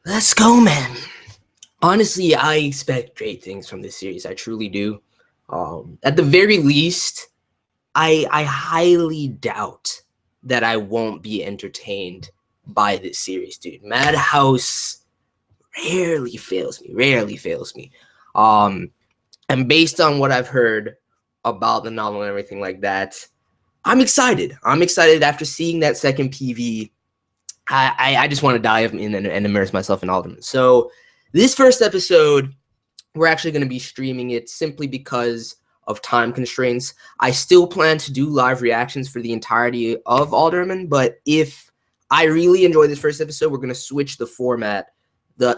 Let's go, man. Honestly, I expect great things from this series. I truly do. At the very least, I highly doubt that I won't be entertained by this series, dude. Madhouse rarely fails me. And based on what I've heard about the novel and everything like that, I'm excited. I'm excited after seeing that second PV. I just want to dive in and immerse myself in Alderamin. So this first episode, we're actually going to be streaming it simply because of time constraints. I still plan to do live reactions for the entirety of Alderamin, but if I really enjoy this first episode, we're going to switch the format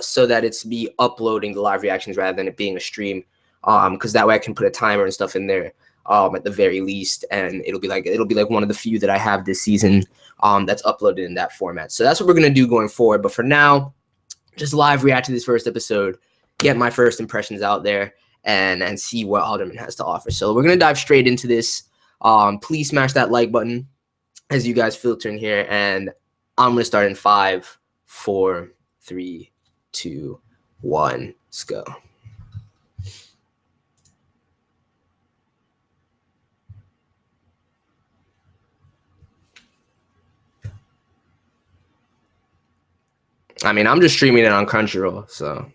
so that it's be uploading the live reactions rather than it being a stream, because that way I can put a timer and stuff in there at the very least, and it'll be like one of the few that I have this season that's uploaded in that format. So that's what we're going to do going forward. But for now, just live react to this first episode, get my first impressions out there, and see what Alderamin has to offer. So we're going to dive straight into this. Please smash that like button as you guys filter in here, and I'm going to start in 5, 4, 3, 2, 1. Let's go. I mean, I'm just streaming it on Crunchyroll, so.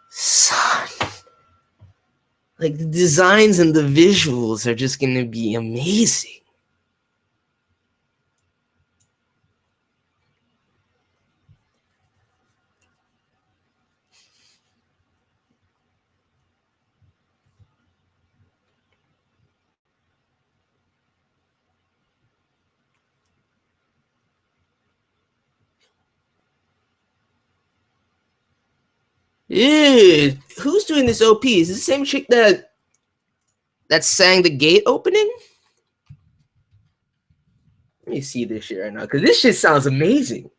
Son. Like, the designs and the visuals are just going to be amazing. Dude, who's doing this OP? Is it the same chick that sang the gate opening? Let me see this shit right now, because this shit sounds amazing.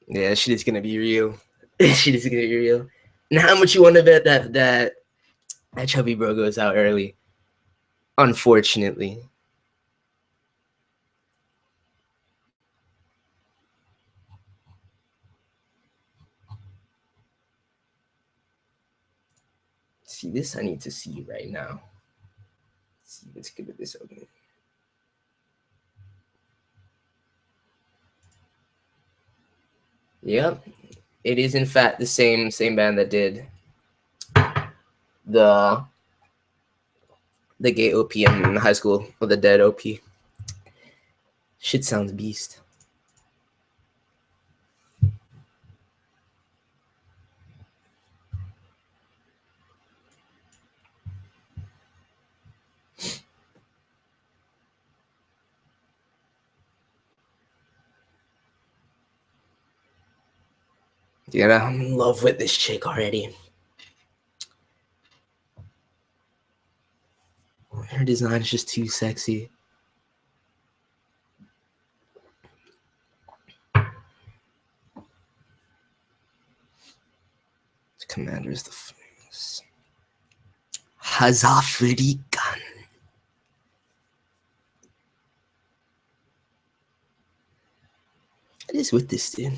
Yeah, shit is gonna be real. Shit is gonna be real. And how much you want to bet that chubby bro goes out early? Unfortunately. See, this I need to see right now. Let's see, let's give it this opening. Yep, it is in fact the same band that did the gay OP in high school, or the dead OP. Shit sounds beast. Yeah, I'm in love with this chick already. Her design is just too sexy. Commander is the famous Hazafrikan. What is with this dude?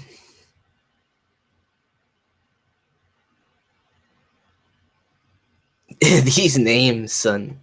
These names, son.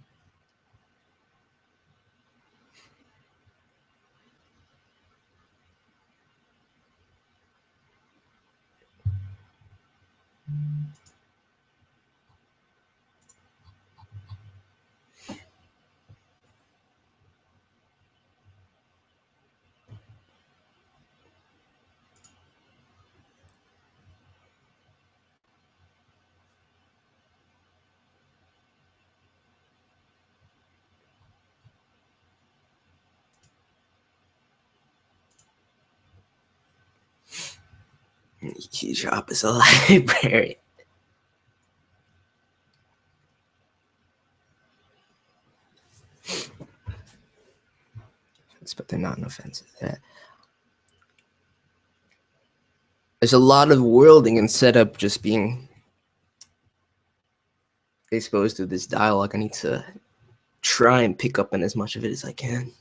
Key drop is a library. offense, but they're not an offensive threat. There's a lot of worlding and setup just being exposed to this dialogue. I need to try and pick up on as much of it as I can.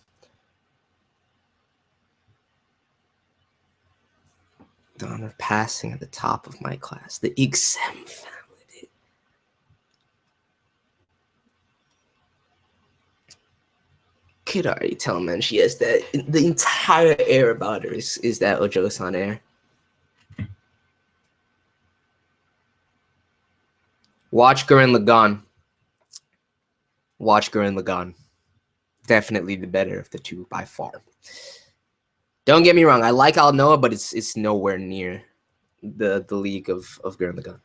The honor of passing at the top of my class, the Iksem family. Could already tell, man. She has that. The entire air about her is that Ojo-san air. Watch Gurren Lagann. Watch Gurren Lagann. Definitely the better of the two by far. Don't get me wrong. I like Al Noah, but it's nowhere near the league of Gurren Lagann.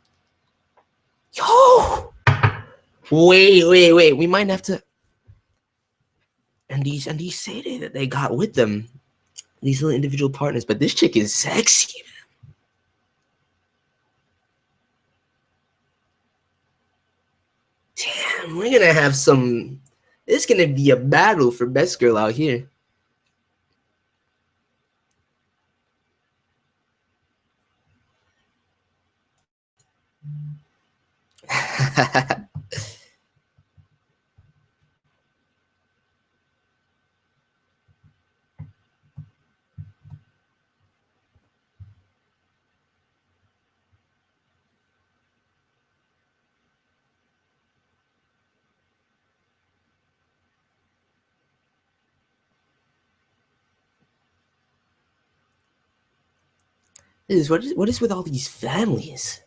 Yo! Wait. We might have to. And these Seirei that they got with them, these little individual partners, but this chick is sexy, man. Damn, we're gonna have some. It's gonna be a battle for best girl out here. What is with all these families?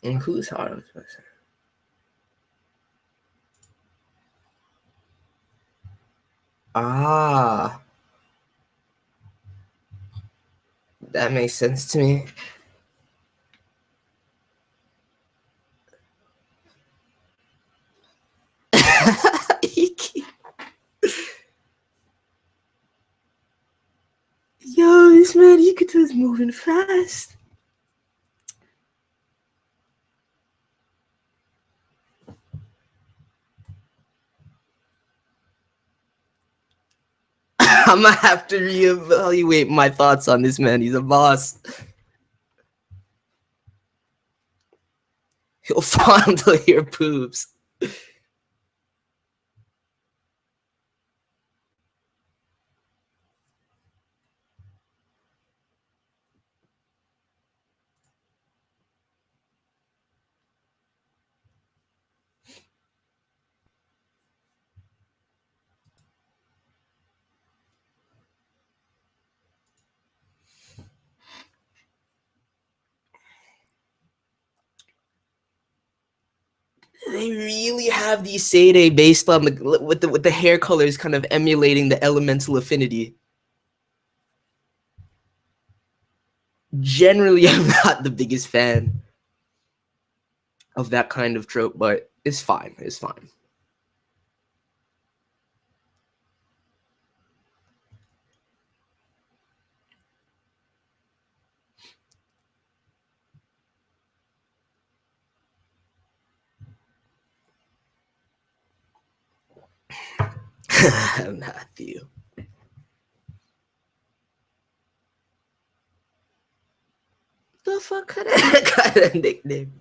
And who's HARO? Ah, that makes sense to me. Yo, this man Ikuta's moving fast. I'm gonna have to reevaluate my thoughts on this man. He's a boss. He'll fondle your poops. They really have these Seirei based on with the hair colors kind of emulating the elemental affinity. Generally, I'm not the biggest fan of that kind of trope, but it's fine. It's fine. Matthew. The fuck kind of nickname?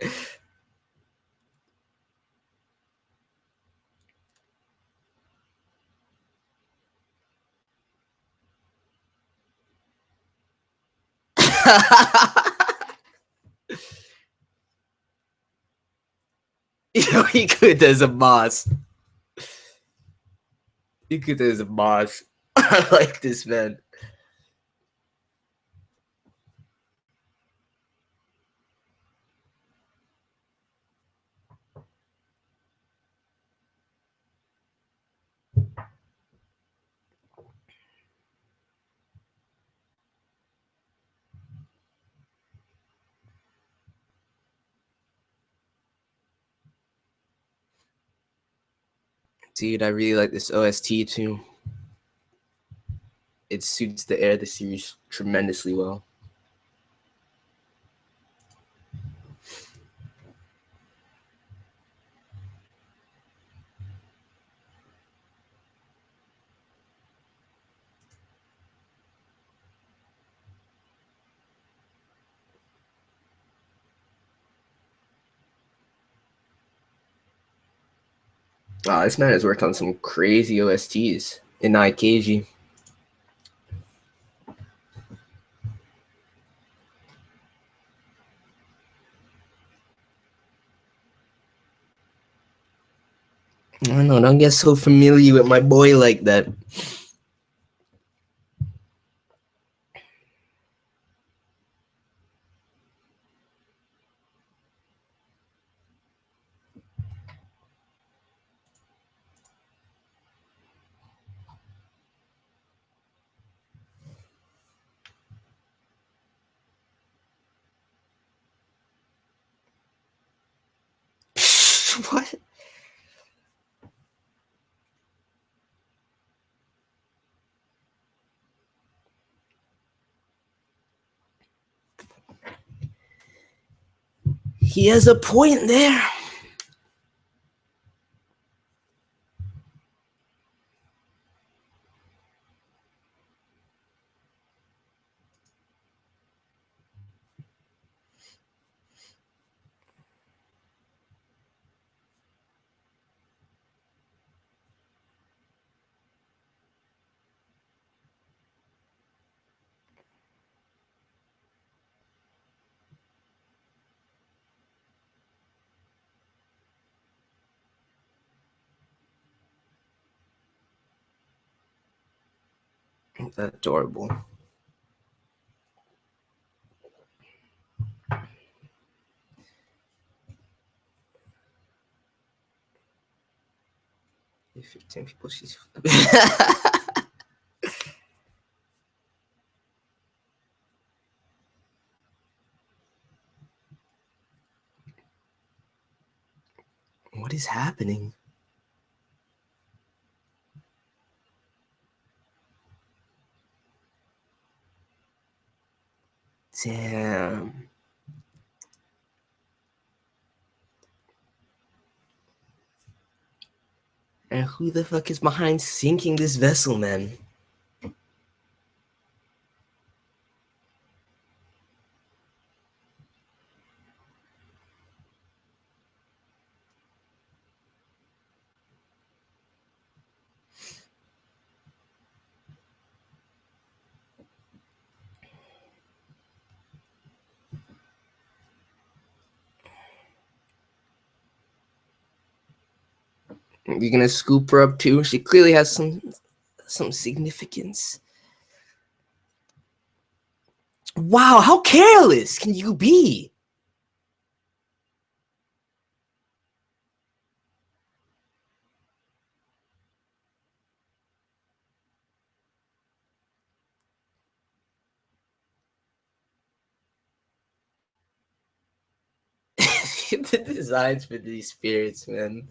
Yo, Ikuta is a boss. Ikuta is a boss. I like this man. Dude, I really like this OST too. it suits the air of the series tremendously well. This man has worked on some crazy OSTs in IKG. I don't know, don't get so familiar with my boy like that. What? He has a point there. Adorable. If 10 people, she's. What is happening? Damn. And who the fuck is behind sinking this vessel, man? You're gonna scoop her up too? She clearly has some significance. Wow, how careless can you be? The designs for these spirits, man.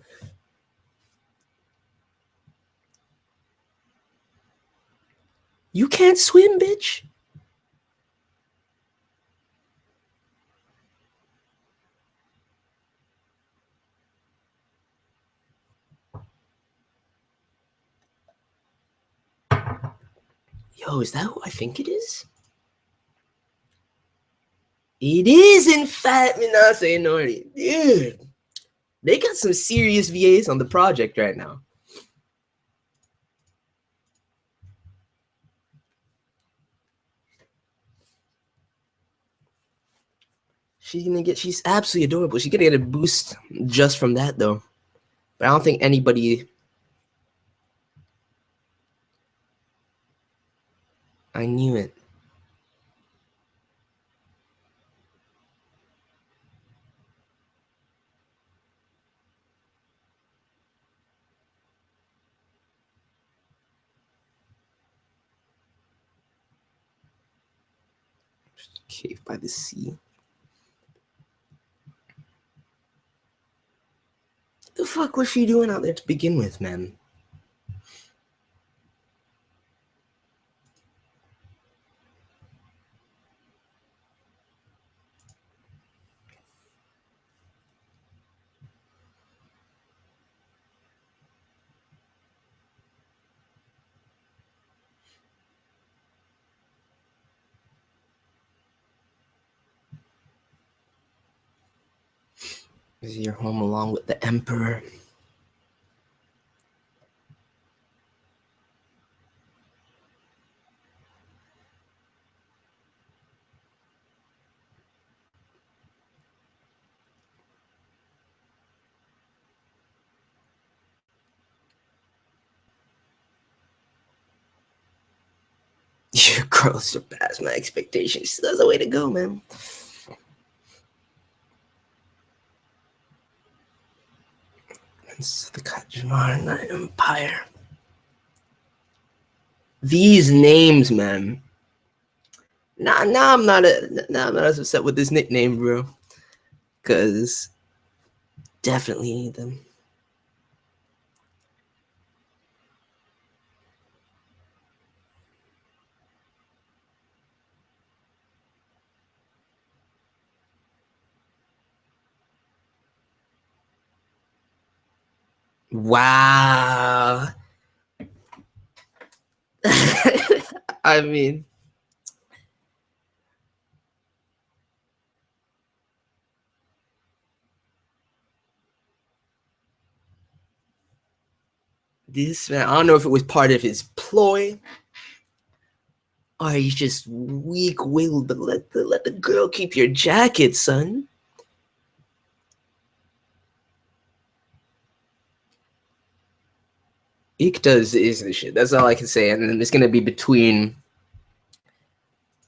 You can't swim, bitch. Yo, is that who I think it is? It is, in fact, Minase INORI. Dude, they got some serious VAs on the project right now. She's absolutely adorable. She's gonna get a boost just from that, though. But I don't think anybody. I knew it. Cave by the sea. What the fuck was she doing out there to begin with, man? Is your home along with the Emperor? Your growth surpassed my expectations. That's the way to go, man. It's the Katjvarna Empire. These names, man. Now I'm not as upset with this nickname, bro. Cause definitely need them. Wow. I mean, this man, I don't know if it was part of his ploy or he's just weak-willed, but let the girl keep your jacket, son. Ikta is the shit. That's all I can say. And then it's gonna be between.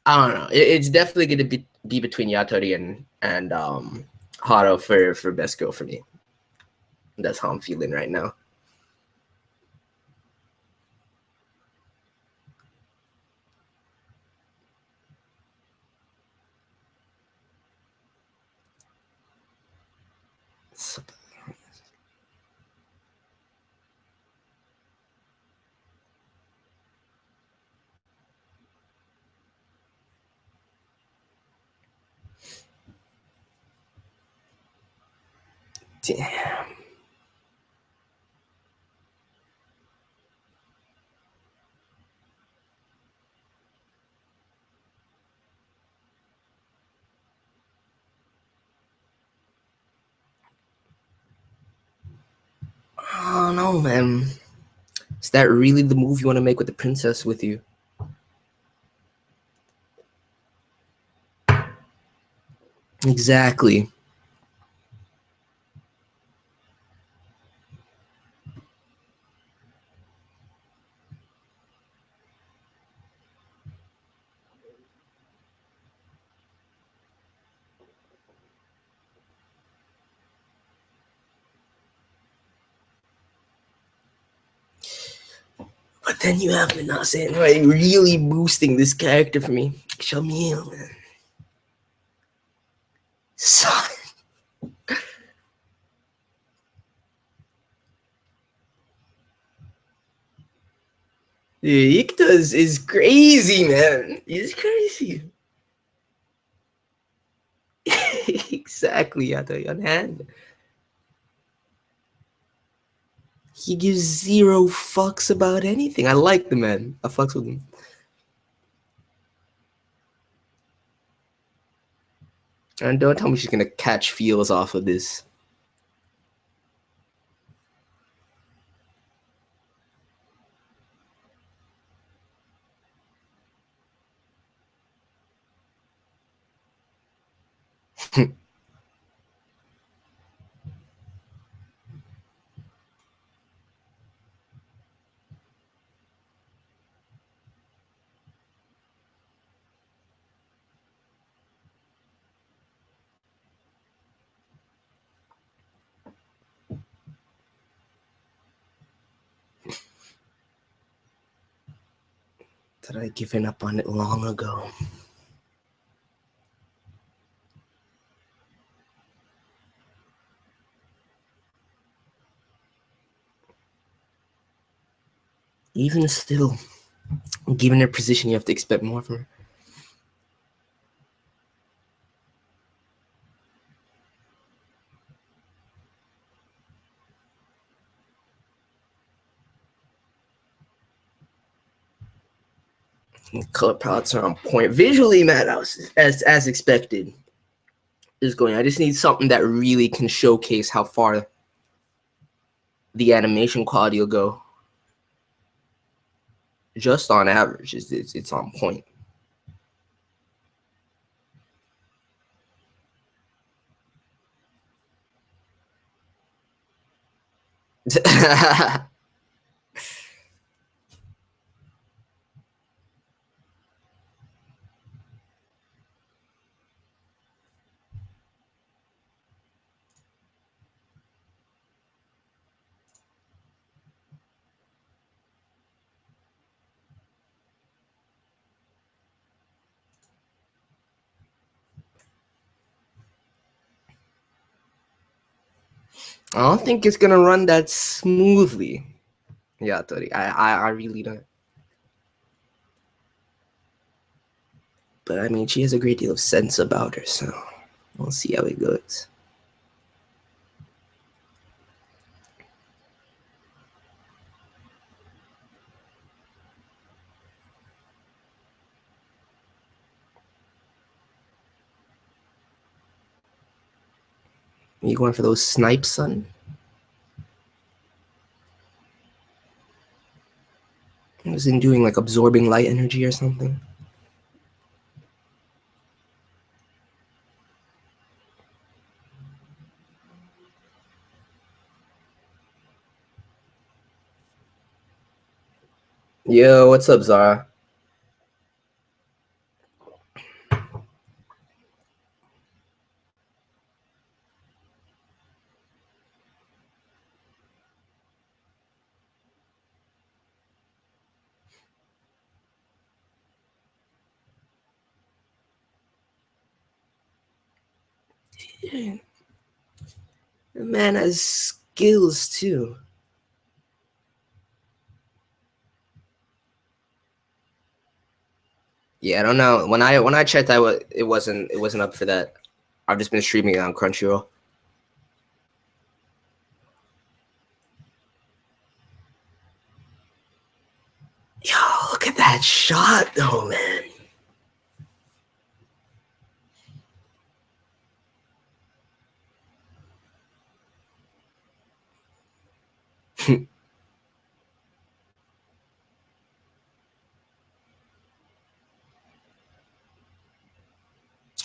I don't know. It's definitely gonna be between Yatori and Haro for best girl for me. That's how I'm feeling right now. Damn. I don't know, man. Is that really the move you want to make with the princess with you? Exactly. But then you have MINASE, right? Really boosting this character for me. Chamille, man. Son. Dude, Ikta is crazy, man. He's crazy. Exactly, Yato, on hand. He gives zero fucks about anything. I like the man. I fucks with him. And don't tell me she's gonna catch feels off of this. That I'd given up on it long ago. Even still, given her position, you have to expect more from her. The color palettes are on point. Visually, Madhouse, as expected. is going. I just need something that really can showcase how far the animation quality will go. Just on average, it's on point. I don't think it's gonna run that smoothly. YATORI. I really don't. But I mean, she has a great deal of sense about her, so we'll see how it goes. You going for those snipes, son? Was it doing like absorbing light energy or something? Yo, what's up, Zara? The man has skills too. Yeah, I don't know. When I checked, it wasn't up for that. I've just been streaming it on Crunchyroll. Yo, look at that shot, though, man.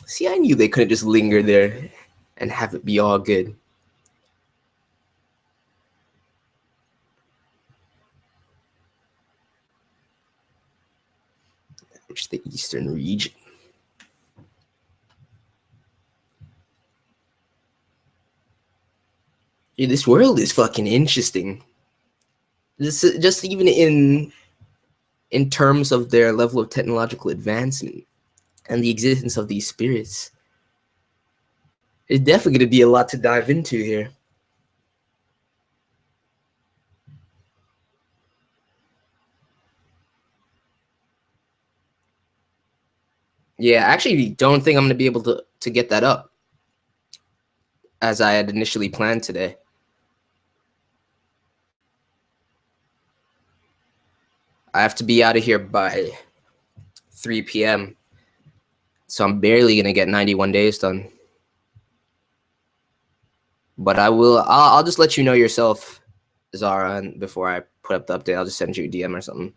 See, I knew they couldn't just linger there and have it be all good. Which the eastern region. Dude, this world is fucking interesting. Just even in terms of their level of technological advancement and the existence of these spirits. It's definitely going to be a lot to dive into here. Yeah, I actually don't think I'm going to be able to get that up as I had initially planned today. I have to be out of here by 3 p.m. So I'm barely going to get 91 days done. But I'll just let you know yourself, Zara, and before I put up the update, I'll just send you a DM or something.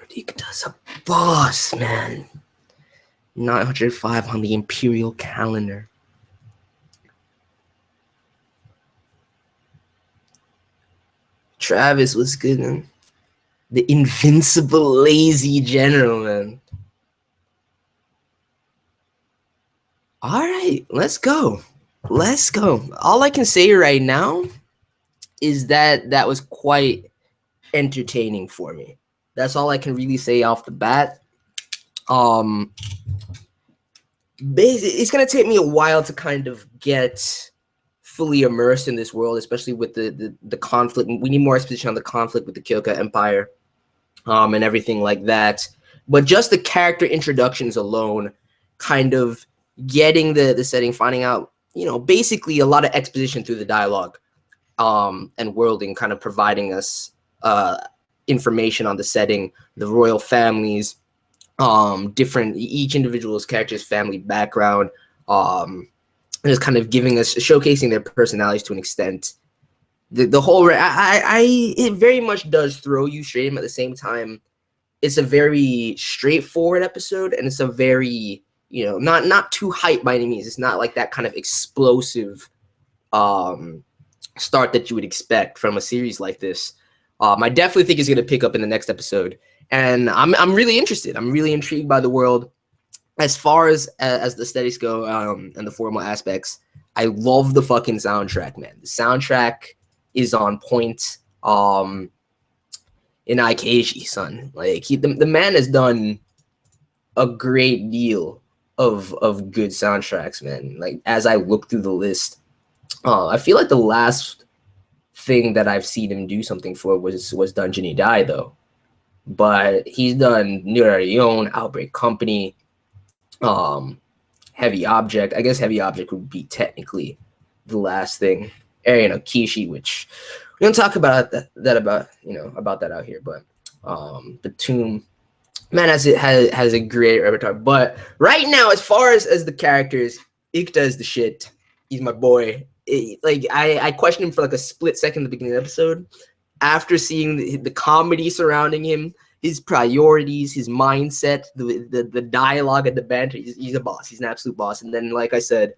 Dude, Ikta's a boss, man. 905 on the Imperial calendar. Travis was good, man. The invincible lazy general, man. All right, let's go. Let's go. All I can say right now is that that was quite entertaining for me. That's all I can really say off the bat. Basically, it's gonna take me a while to kind of get fully immersed in this world, especially with the conflict. We need more exposition on the conflict with the Kyoka Empire, and everything like that. But just the character introductions alone, kind of getting the setting, finding out, you know, basically a lot of exposition through the dialogue, and worlding, kind of providing us information on the setting, the royal families, different, each individual's character's family background, just kind of giving us, showcasing their personalities to an extent. The whole, it very much does throw you straight in. At the same time, it's a very straightforward episode, and it's a very, you know, not too hype by any means. It's not like that kind of explosive start that you would expect from a series like this. I definitely think it's going to pick up in the next episode, and I'm really interested. I'm really intrigued by the world. As far as the aesthetics go, and the formal aspects, I love the fucking soundtrack, man. The soundtrack is on point. In IKUTA, son, like the man has done a great deal of good soundtracks, man. Like, as I look through the list, I feel like the last thing that I've seen him do something for was Dungeon He Die, though. But he's done Nurarion, Outbreak Company, Heavy Object. I guess Heavy Object would be technically the last thing. Area no Kishi, which we don't talk about about that out here, but the Tomb, man, has a great repertoire. But right now, as far as the characters, Ikta is the shit. He's my boy. I questioned him for like a split second at the beginning of the episode. After seeing the comedy surrounding him, his priorities, his mindset, the dialogue and the banter, he's a boss. He's an absolute boss. And then, like I said,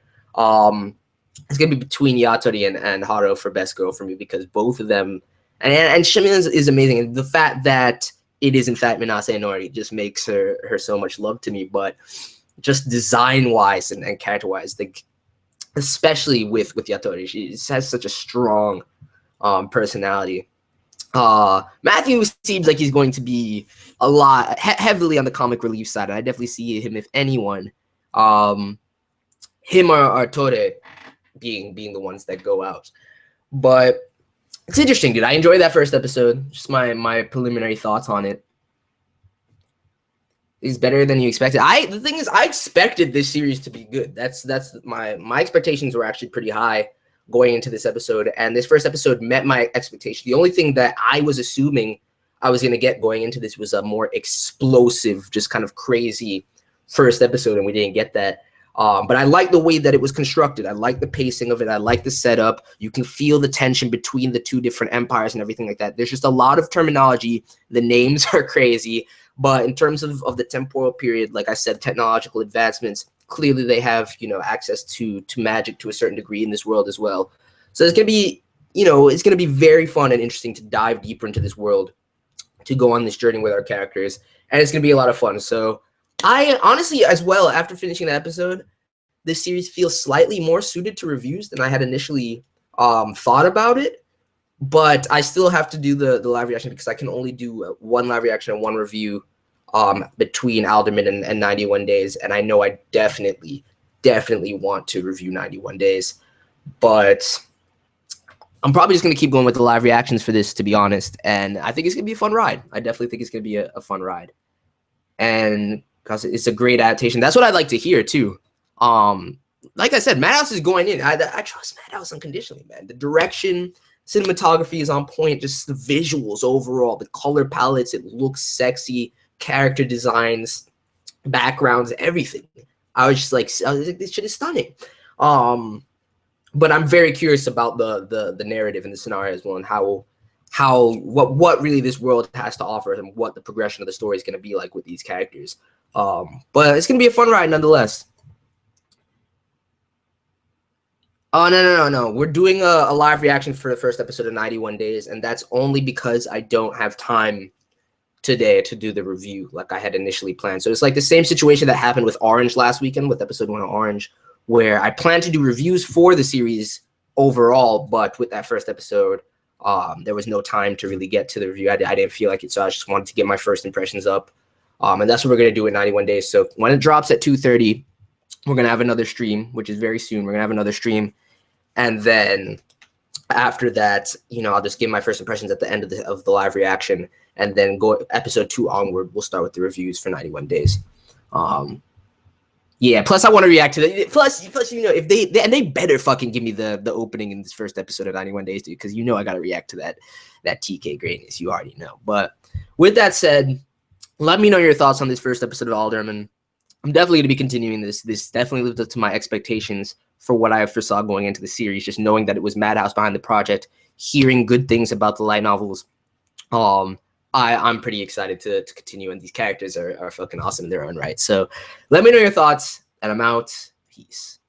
it's gonna be between Yatori and Haro for best girl for me, because both of them, and Chamille is amazing. And the fact that it is in fact Minase INORI just makes her so much love to me. But just design wise and character wise, like, especially with Yatori, she has such a strong personality. Matthew seems like he's going to be a lot heavily on the comic relief side. I definitely see him, if anyone, him or Tore being the ones that go out. But it's interesting, dude. I enjoyed that first episode. Just my preliminary thoughts on it. It's better than you expected. The thing is, I expected this series to be good. That's my expectations were actually pretty high going into this episode, and this first episode met my expectation. The only thing that I was assuming I was going to get going into this was a more explosive, just kind of crazy first episode, and we didn't get that. But I like the way that it was constructed. I like the pacing of it. I like the setup. You can feel the tension between the two different empires and everything like that. There's just a lot of terminology. The names are crazy. But in terms of the temporal period, like I said, technological advancements, clearly they have, access to magic to a certain degree in this world as well. So it's going to be, it's going to be very fun and interesting to dive deeper into this world, to go on this journey with our characters. And it's going to be a lot of fun. So I honestly, as well, after finishing the episode, this series feels slightly more suited to reviews than I had initially thought about it. But I still have to do the live reaction, because I can only do one live reaction and one review between Alderamin and 91 Days. And I know I definitely want to review 91 Days. But I'm probably just going to keep going with the live reactions for this, to be honest. And I think it's going to be a fun ride. I definitely think it's going to be a fun ride. And because it's a great adaptation. That's what I'd like to hear, too. Like I said, Madhouse is going in. I trust Madhouse unconditionally, man. The direction, cinematography is on point. Just the visuals overall, the color palettes, it looks sexy. Character designs, backgrounds, everything. I was just like, this shit is stunning. But I'm very curious about the narrative and the scenario as well, and what really this world has to offer, and what the progression of the story is going to be like with these characters. But it's going to be a fun ride nonetheless. Oh, no. We're doing a live reaction for the first episode of 91 Days, and that's only because I don't have time today to do the review like I had initially planned. So it's like the same situation that happened with Orange last weekend, with episode 1 of Orange, where I planned to do reviews for the series overall, but with that first episode, there was no time to really get to the review. I didn't feel like it, so I just wanted to get my first impressions up. And that's what we're going to do in 91 Days. So when it drops at 2:30, we're going to have another stream, which is very soon. We're going to have another stream. And then after that, you know, I'll just give my first impressions at the end of the live reaction, and then go episode 2 onward. We'll start with the reviews for 91 Days. Yeah. Plus, I want to react to that. Plus, you know, if they better fucking give me the opening in this first episode of 91 Days, dude, because you know I gotta react to that TK greatness. You already know. But with that said, let me know your thoughts on this first episode of Alderamin. I'm definitely going to be continuing this. This definitely lived up to my expectations for what I foresaw going into the series, just knowing that it was Madhouse behind the project, hearing good things about the light novels. I'm pretty excited to continue, and these characters are fucking awesome in their own right. So let me know your thoughts, and I'm out. Peace.